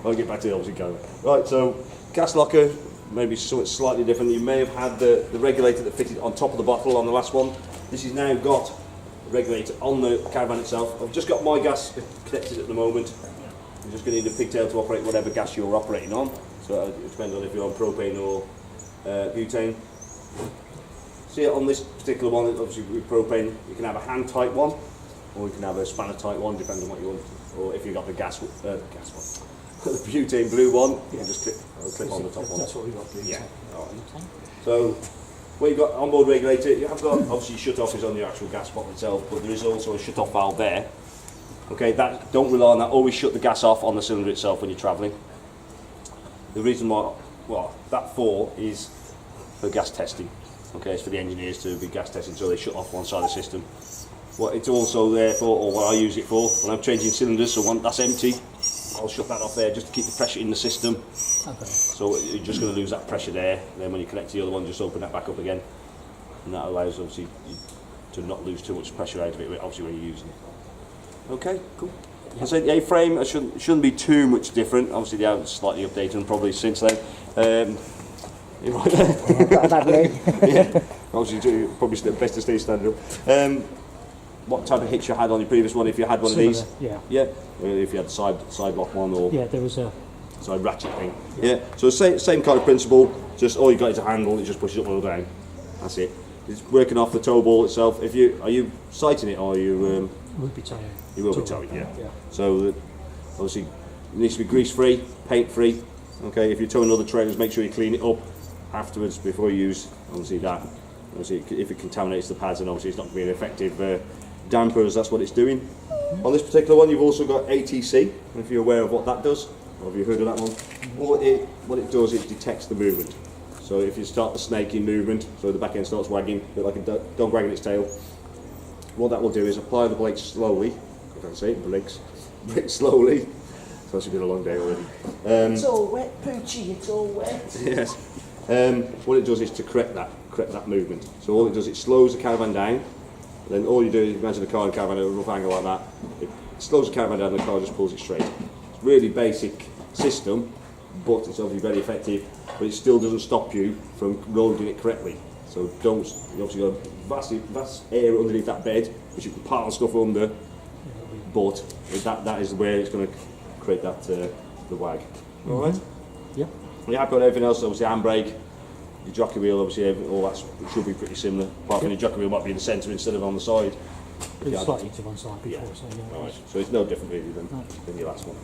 I'll get back to the obviously going. Right, so gas locker, maybe something slightly different. You may have had the regulator that fitted on top of the bottle on the last one. This has now got a regulator on the caravan itself. I've just got my gas connected at the moment. You're just going to need a pigtail to operate whatever gas you're operating on. So it depends on if you're on propane or butane. See, on this particular one, obviously with propane, you can have a hand tight one, or you can have a spanner tight one, depending on what you want. Or if you've got the gas one, the butane blue one, you can just clip on the top one. That's what we got. Yeah. All right. So, what you've got onboard regulator, you have got obviously shut off is on the actual gas bottle itself, but there is also a shut off valve there. Okay, that don't rely on that. Always shut the gas off on the cylinder itself when you're travelling. The reason why, well, that for is for gas testing. Okay, it's for the engineers to be gas testing, so they shut off one side of the system. What it's also there for, or what I use it for, when I'm changing cylinders, so when that's empty, I'll shut that off there just to keep the pressure in the system. Okay. So you're just going to lose that pressure there, and then when you connect to the other one, just open that back up again. And that allows, obviously, you to not lose too much pressure out of it, obviously, when you're using it. Okay, cool. I said the A-frame, it shouldn't be too much different. Obviously, they have slightly updated probably since then. You're right there. Yeah, obviously, probably best to stay standard. What type of hitch you had on your previous one? If you had one Similar, of these, yeah. If you had the side lock one or Yeah, there was a. side ratchet thing. Yeah. So same kind of principle. Just all you got is a handle. It just pushes up or down. That's it. It's working off the tow ball itself. Are you sighting it or are you? Would be towing. You will be towing, yeah. Yeah. So obviously it needs to be grease free, paint free. Okay. If you're towing other trailers, make sure you clean it up afterwards before you use obviously that. Obviously, if it contaminates the pads, then obviously it's not going to be an effective damper as that's what it's doing. On this particular one, you've also got ATC. If you're aware of what that does, or have you heard of that one? What it does, it detects the movement. So if you start the snaking movement, so the back end starts wagging, a bit like a dog wagging its tail, what that will do is apply the brakes slowly. I can't say it, brakes slowly. It's actually been a long day already. It's all wet, Poochie, it's all wet. Yes. What it does is to correct that movement. So all it does, it slows the caravan down. Then all you do is imagine the car and caravan at a rough angle like that. It slows the caravan down and the car just pulls it straight. It's a really basic system, but it's obviously very effective. But it still doesn't stop you from loading it correctly. So don't. You obviously got vast area underneath that bed, which you can pile stuff under. But that is where it's going to create that the wag. All right. Yeah. You're happy with everything else, obviously handbrake, your jockey wheel, obviously all that should be pretty similar, apart from your jockey wheel might be in the centre instead of on the side. It was slightly to one side before, Yeah. so yeah. Alright, so it's no different really than your last one.